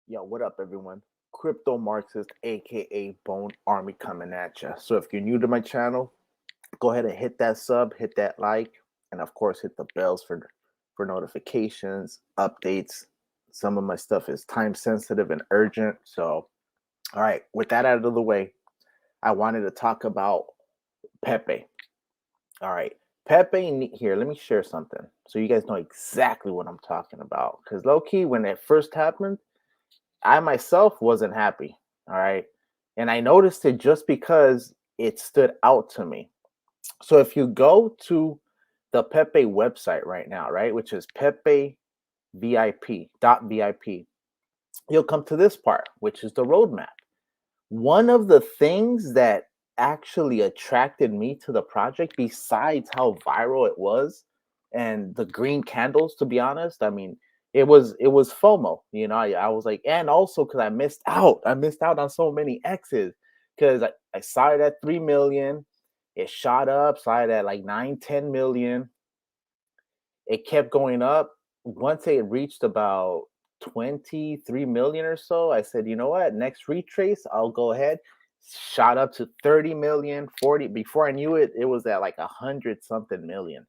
Yo, what up, everyone? Crypto Marxist, aka Bone Army, coming at you. So, if you're new to my channel, go ahead and hit that sub, hit that like, and of course, hit the bells for notifications, updates. Some of my stuff is time sensitive and urgent. So, all right, with that out of the way, I wanted to talk about Pepe. All right, Pepe. Here, let me share something so you guys know exactly what I'm talking about. Because low key, when it first happened, I myself wasn't happy. All right. And I noticed it just because it stood out to me. So if you go to the Pepe website right now, right, which is Pepe VIP, you'll come to this part, which is the roadmap. One of the things that actually attracted me to the project, besides how viral it was and the green candles, to be honest, I mean, it was FOMO. I was like, and also because I missed out on so many X's because I saw it at 3 million, it shot up, saw it at like 9, 10 million, it kept going up. Once it reached about 23 million or so, I said, you know what? Next retrace, I'll go ahead. Shot up to 30 million, 40. Before I knew it, it was at like 100 something million.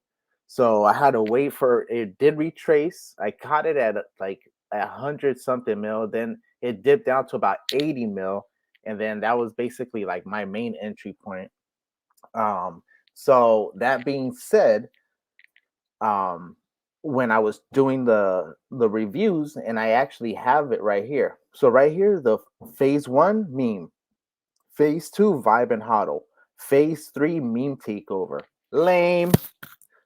So I had to wait for it did retrace. I caught it at like 100 something mil. Then it dipped down to about 80 mil. And then that was basically like my main entry point. Um, so that being said, um when I was doing the reviews, and I actually have it right here. So right here, the phase one meme, phase two vibe and hodl, phase three meme takeover. Lame.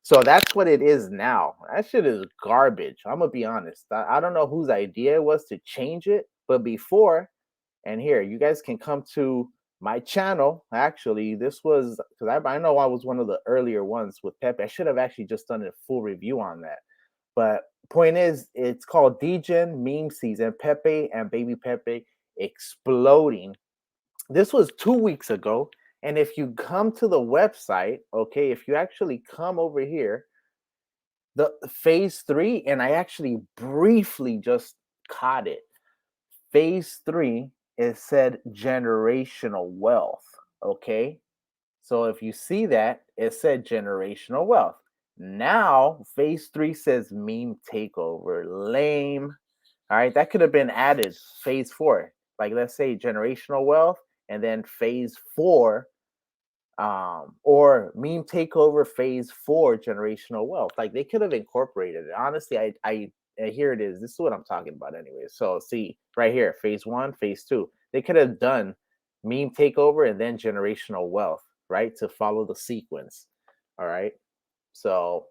So that's what it is now. That shit is garbage. I'm gonna be honest. I don't know whose idea it was to change it, but before, and here, you guys can come to my channel. Actually, this was because I know I was one of the earlier ones with Pepe. I should have actually just done a full review on that. But point is, it's called Degen Meme Season. Pepe and Baby Pepe exploding. This was 2 weeks ago. And if you come to the website, okay, if you actually come over here, the phase three, and I actually briefly just caught it. Phase three, it said generational wealth. Okay. So if you see that, it said generational wealth. Now, phase three says meme takeover. Lame. All right. That could have been added phase four. Like, let's say generational wealth, and then phase four, or meme takeover phase four, generational wealth. Like, they could have incorporated it. Honestly, here it is. This is what I'm talking about anyway. So see right here, phase one, phase two. They could have done meme takeover and then generational wealth, right? To follow the sequence. All right. So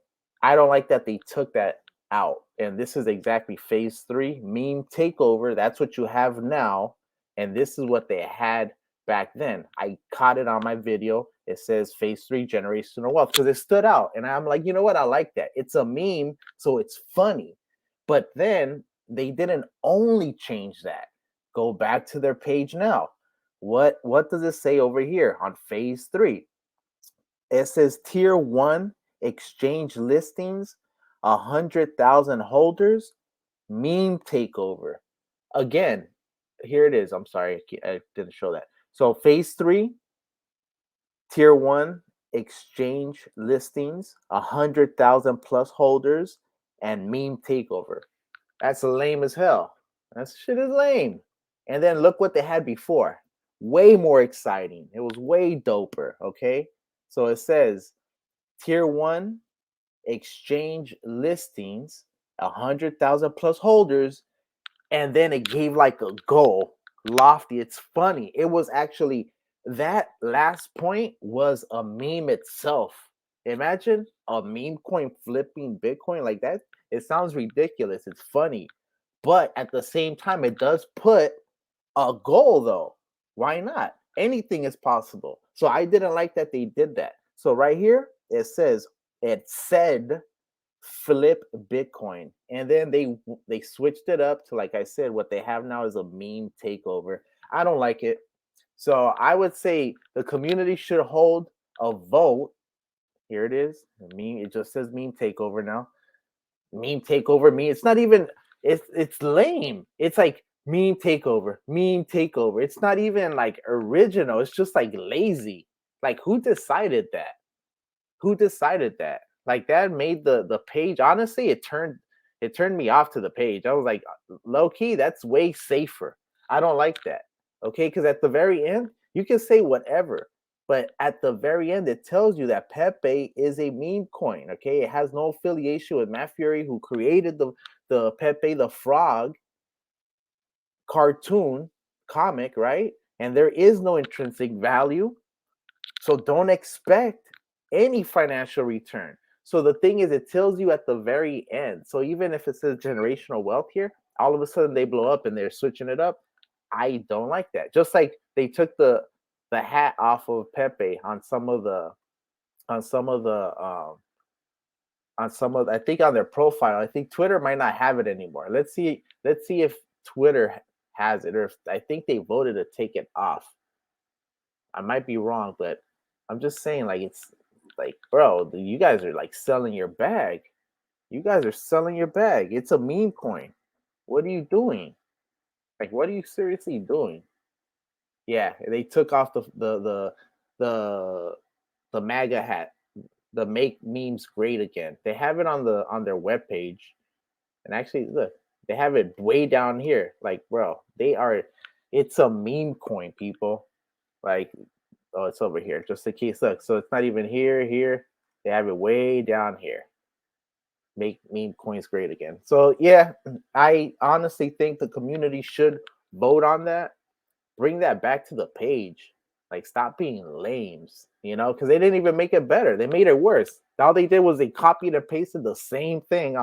I don't like that they took that out. And this is exactly phase three, meme takeover. That's what you have now. And this is what they had back then. I caught it on my video. It says phase three, generational wealth, because it stood out. And I'm like, you know what? I like that. It's a meme, so it's funny. But then they didn't only change that. Go back to their page now. What does it say over here on phase three? It says tier one exchange listings, 100,000 holders, meme takeover. Again, here it is. I'm sorry, I didn't show that. So phase three, tier one exchange listings, 100,000 plus holders, and meme takeover. That's lame as hell. That shit is lame. And then look what they had before. Way more exciting. It was way doper. Okay. So it says tier one exchange listings, 100,000 plus holders, and then it gave like a goal. Lofty. It's funny. It was actually, that last point was a meme itself. Imagine a meme coin flipping Bitcoin like that. It sounds ridiculous. It's funny. But at the same time, it does put a goal though. Why not? Anything is possible. So I didn't like that they did that. So right here, it said flip Bitcoin. And then they switched it up to, like I said, what they have now is a meme takeover. I don't like it. So I would say the community should hold a vote. Here it is. Meme, it just says meme takeover now. Meme takeover, me. It's not even, it's lame. It's like Meme takeover, meme takeover. It's not even like original. It's just like lazy. Like who decided that? Who decided that? Like that made the page. Honestly, it turned me off to the page. I was like, low key, that's way safer. I don't like that. Okay, because at the very end, you can say whatever, but at the very end, it tells you that Pepe is a meme coin. Okay, it has no affiliation with Matt Fury, who created the Pepe the Frog cartoon comic, right? And there is no intrinsic value. So don't expect any financial return. So the thing is, it tells you at the very end. So even if it says generational wealth here, all of a sudden they blow up and they're switching it up. I don't like that. Just like they took the hat off of Pepe on some of the on some of the on some of I think on their profile. I think Twitter might not have it anymore. Let's see if Twitter has it, or if I think they voted to take it off. I might be wrong, but I'm just saying, like, it's like, bro, you guys are like selling your bag. You guys are selling your bag. It's a meme coin. What are you doing? Like, what are you seriously doing? Yeah, they took off the the MAGA hat, the make memes great again. They have it on their webpage, and actually, look, they have it way down here. Like, bro, they are. It's a meme coin, people. Like, oh, it's over here. Just in case. Look, so it's not even here. Here, they have it way down here. Make meme coins great again. So yeah, I honestly think the community should vote on that. Bring that back to the page. Like, stop being lames, because they didn't even make it better. They made it worse. All they did was they copied and pasted the same thing.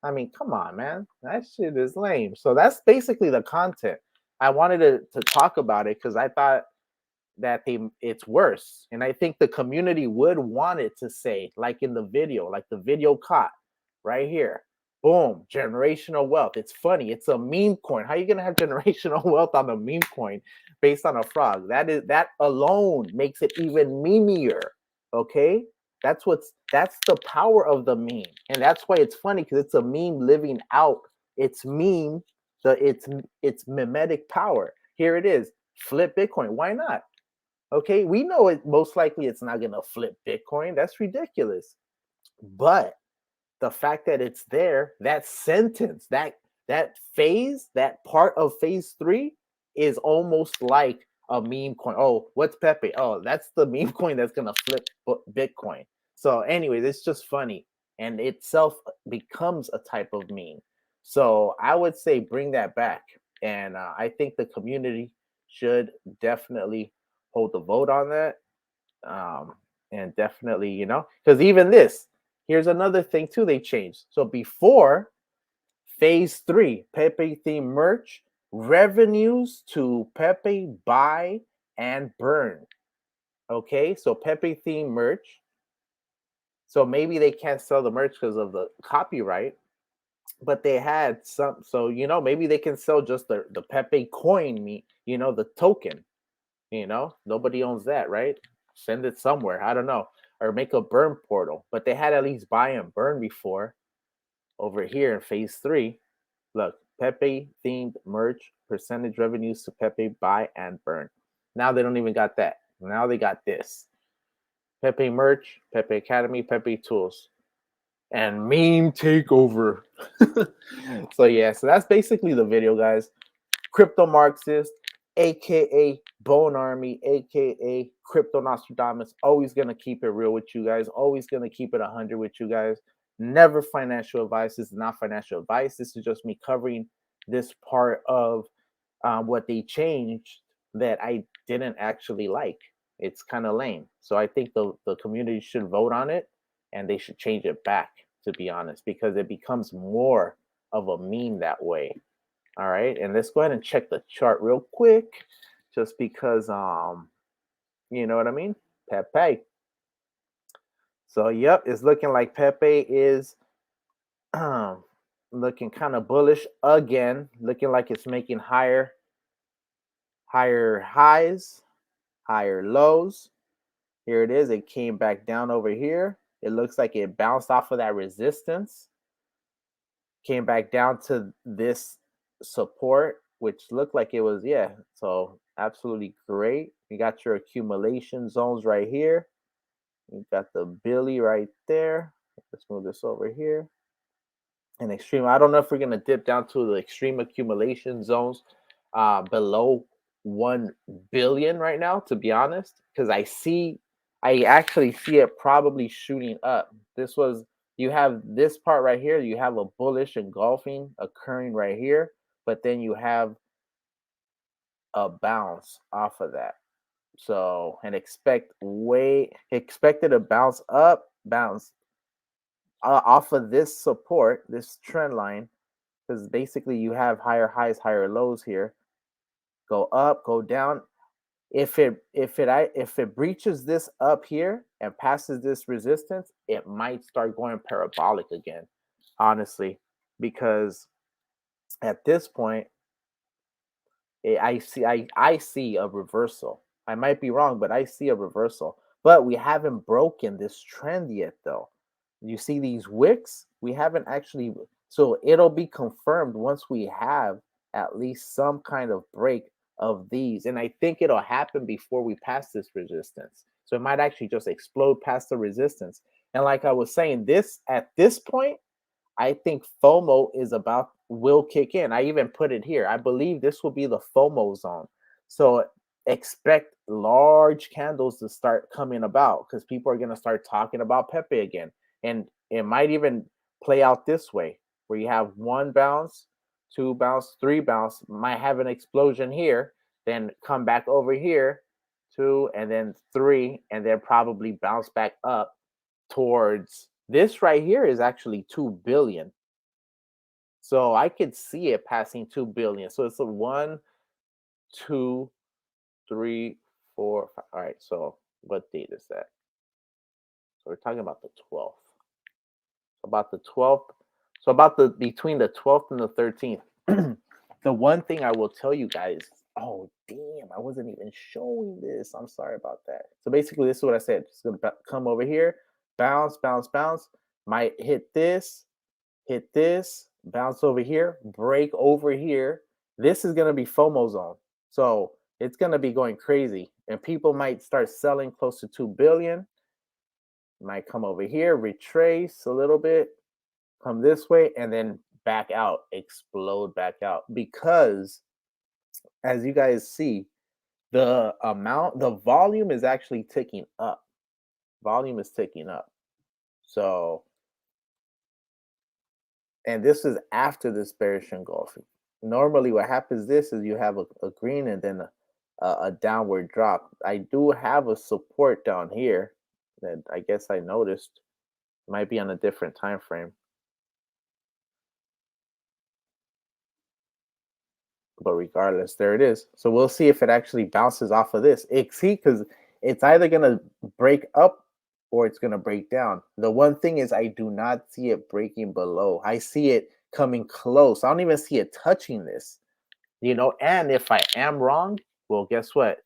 I mean, come on, man. That shit is lame. So that's basically the content. I wanted to talk about it because I thought that it's worse. And I think the community would want it to say, like in the video, like the video caught right here. Boom, generational wealth. It's funny. It's a meme coin. How are you gonna have generational wealth on a meme coin based on a frog? That alone makes it even memeier. Okay. That's the power of the meme. And that's why it's funny, because it's a meme living out its meme, its mimetic power. Here it is. Flip Bitcoin. Why not? Okay, we know it most likely it's not gonna flip Bitcoin. That's ridiculous. But the fact that it's there, that sentence, that phase, that part of phase three is almost like a meme coin. Oh, what's Pepe? Oh, that's the meme coin that's gonna flip Bitcoin. So, anyways, it's just funny, and itself becomes a type of meme. So, I would say bring that back, and I think the community should definitely hold the vote on that. Um, and definitely, because even this, here's another thing too they changed. So before phase three, Pepe theme merch, revenues to Pepe buy and burn. Okay, so Pepe theme merch. So maybe they can't sell the merch because of the copyright, but they had some. So maybe they can sell just the Pepe coin, the token. Nobody owns that, right? Send it somewhere. I don't know. Or make a burn portal. But they had at least buy and burn before. Over here in phase three, look, Pepe themed merch, percentage revenues to Pepe buy and burn. Now they don't even got that. Now they got this. Pepe merch, Pepe Academy, Pepe tools, and meme takeover. So yeah, so that's basically the video, guys. Crypto Marxist, aka Bone Army, aka Crypto Nostradamus. Always gonna keep it real with you guys. Always gonna keep it 100 with you guys. Never financial advice. This is not financial advice. This is just me covering this part of what they changed that I didn't actually like. It's kind of lame. So I think the community should vote on it, and they should change it back, to be honest, because it becomes more of a meme that way. All right, and let's go ahead and check the chart real quick, just because you know what I mean? Pepe. So yep, it's looking like Pepe is looking kind of bullish again, looking like it's making higher highs, higher lows. Here it is. It came back down over here. It looks like it bounced off of that resistance, came back down to this support, which looked like it was, yeah. So absolutely great. You got your accumulation zones right here. You got the Billy right there. Let's move this over here. And extreme. I don't know if we're gonna dip down to the extreme accumulation zones below 1 billion right now, to be honest, because I actually see it probably shooting up. This was You have this part right here. You have a bullish engulfing occurring right here, but then you have a bounce off of that. So and expected a bounce up, bounce off of this support, this trend line, because basically you have higher highs, higher lows here. Go up, go down. If it breaches this up here and passes this resistance, it might start going parabolic again. Honestly, because at this point, I see a reversal. I might be wrong, but I see a reversal. But we haven't broken this trend yet, though. You see these wicks? We haven't actually. So it'll be confirmed once we have at least some kind of break of these, and I think it'll happen before we pass this resistance. So it might actually just explode past the resistance. And like I was saying, this at this point, I think FOMO is about will kick in. I even put it here. I believe this will be the FOMO zone. So expect large candles to start coming about because people are going to start talking about Pepe again. And it might even play out this way where you have one bounce, two bounce, three bounce, might have an explosion here, then come back over here, two, and then three, and then probably bounce back up towards this right here is actually 2 billion. So I could see it passing 2 billion. So it's a one, two, three, four, five. All right. So what date is that? So we're talking about the 12th. About the 12th. So about the between the 12th and the 13th. The one thing I will tell you guys, oh damn, I wasn't even showing this. I'm sorry about that. So basically, this is what I said. It's gonna come over here, bounce, bounce, bounce. Might hit this, bounce over here, break over here. This is going to be FOMO zone. So it's going to be going crazy. And people might start selling close to 2 billion. Might come over here, retrace a little bit, come this way, and then back out, explode back out. Because as you guys see, the volume is actually ticking up. Volume is ticking up. So and this is after this bearish engulfing. Normally, what happens this is you have a green and then a downward drop. I do have a support down here that I guess I noticed might be on a different time frame, but regardless, there it is. So we'll see if it actually bounces off of this. See, because it's either gonna break up or it's gonna break down. The one thing is I do not see it breaking below. I see it coming close. I don't even see it touching this. And if I am wrong, well, guess what?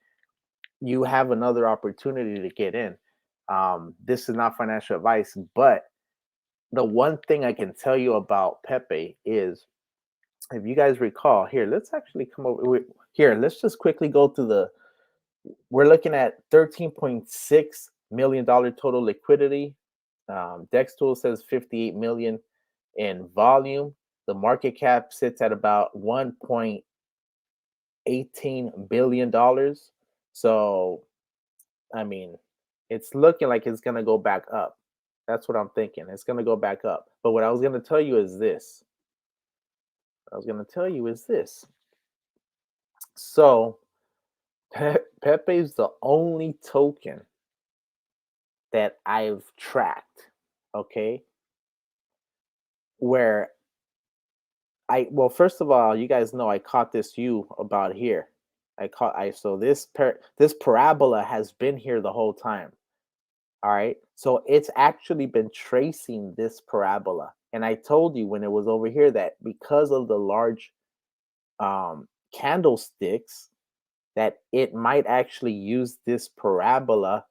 You have another opportunity to get in. This is not financial advice, but the one thing I can tell you about Pepe is, if you guys recall, here, let's actually come over here. Let's just quickly go through we're looking at $13.6 million total liquidity. Dex Tool says 58 million in volume. The market cap sits at about 1.18 billion dollars. So, I mean, it's looking like it's gonna go back up. That's what I'm thinking. It's gonna go back up. But what I was gonna tell you is this. I was gonna tell you is this. So Pepe is the only token that I've tracked. Okay, where well, first of all, you guys know I caught this about here. So this parabola has been here the whole time. All right. So it's actually been tracing this parabola. And I told you when it was over here that because of the large candlesticks, that it might actually use this parabola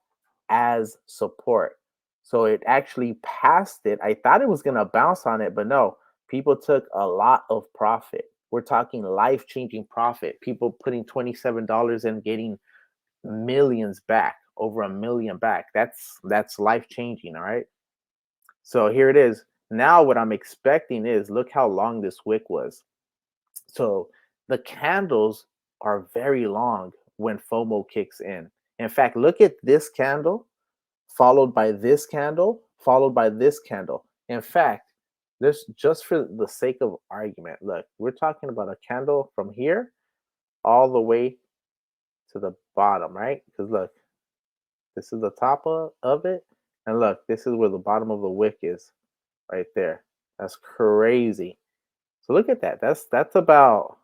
as support. So it actually passed it. I thought it was going to bounce on it, but no, people took a lot of profit. We're talking life-changing profit. People putting $27 and getting millions back, over a million back. That's life-changing, all right? So here it is. Now what I'm expecting is look how long this wick was. So the candles are very long when FOMO kicks in. In fact, look at this candle, followed by this candle, followed by this candle. In fact, this just for the sake of argument, look, we're talking about a candle from here all the way to the bottom, right? Because look, this is the top of it. And look, this is where the bottom of the wick is right there. That's crazy. So look at that. That's about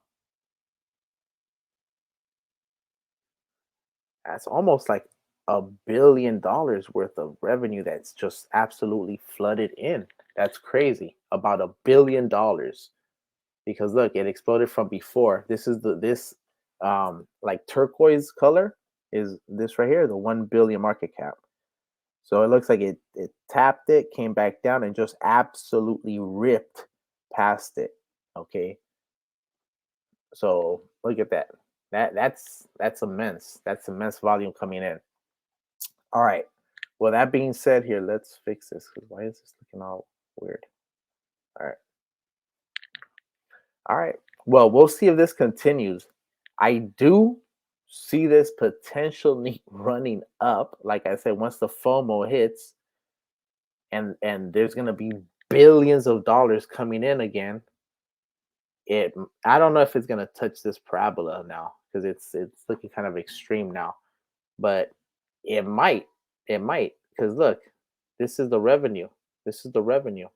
that's almost like $1 billion worth of revenue that's just absolutely flooded in. That's crazy. About $1 billion. Because look, it exploded from before. This is this like turquoise color is this right here, the 1 billion market cap. So it looks like it tapped it, came back down, and just absolutely ripped past it. Okay. So look at that. That's immense. That's immense volume coming in. All right. Well, that being said, here let's fix this. Because why is this looking all weird? All right. All right. Well, we'll see if this continues. I do see this potentially running up. Like I said, once the FOMO hits, and there's gonna be billions of dollars coming in again. It I don't know if it's gonna touch this parabola now because it's looking kind of extreme now, but it might. It might because look, this is the revenue. This is the revenue.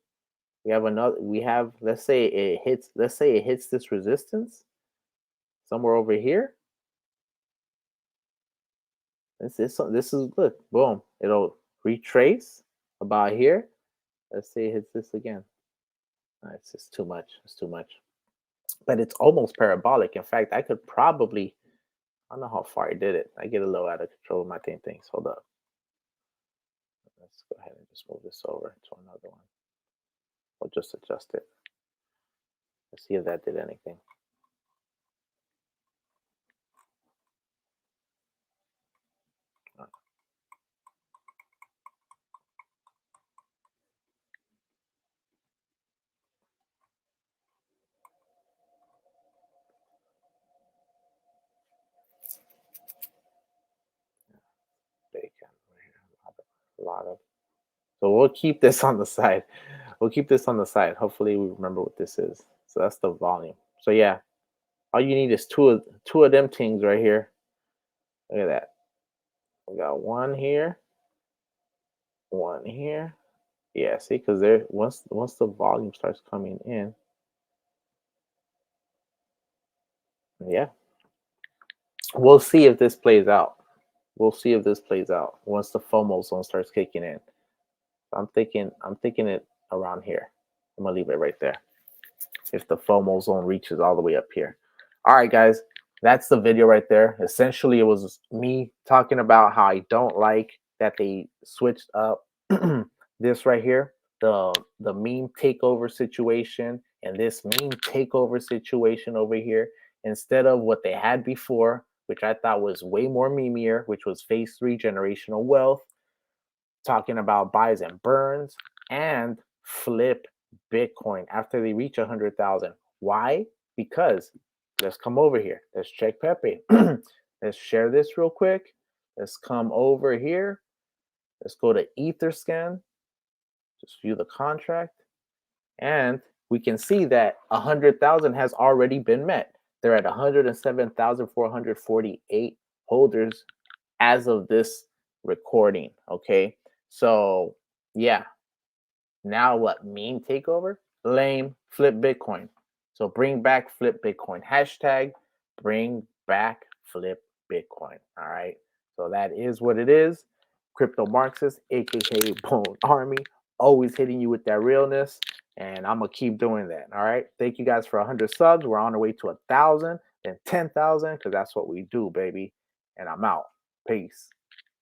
We have another. We have let's say it hits. Let's say it hits this resistance somewhere over here. This is look, boom. It'll retrace about here. Let's say it hits this again. It's just too much. It's too much. But it's almost parabolic. In fact, I could probably. I don't know how far I did it. I get a little out of control with my things. Hold up. Let's go ahead and just move this over to another one. I'll just adjust it. Let's see if that did anything. Bacon. A lot of. So we'll keep this on the side. We'll keep this on the side. Hopefully we remember what this is. So that's the volume. So yeah, all you need is two of them things right here. Look at that. We got one here, one here. Yeah, see, because there once the volume starts coming in, yeah, we'll see if this plays out. We'll see if this plays out once the FOMO zone starts kicking in. I'm thinking it around here. I'm gonna leave it right there. If the FOMO zone reaches all the way up here. All right, guys, that's the video right there. Essentially, it was me talking about how I don't like that they switched up this right here, the meme takeover situation, and this meme takeover situation over here, instead of what they had before, which I thought was way more memeier, which was phase 3 generational wealth, talking about buys and burns and flip Bitcoin after they reach 100,000. Why? Because let's come over here. Let's check Pepe. Let's share this real quick. Let's come over here. Let's go to Etherscan. Just view the contract. And we can see that 100,000 has already been met. They're at 107,448 holders as of this recording. Okay. So, yeah. Now what? Meme takeover? Lame. Flip Bitcoin. So bring back Flip Bitcoin. Hashtag bring back Flip Bitcoin. All right. So that is what it is. Crypto Marxist, aka Bone Army, always hitting you with that realness. And I'm gonna keep doing that. All right. Thank you guys for 100 subs. We're on our way to 1,000 and 10,000 because that's what we do, baby. And I'm out. Peace.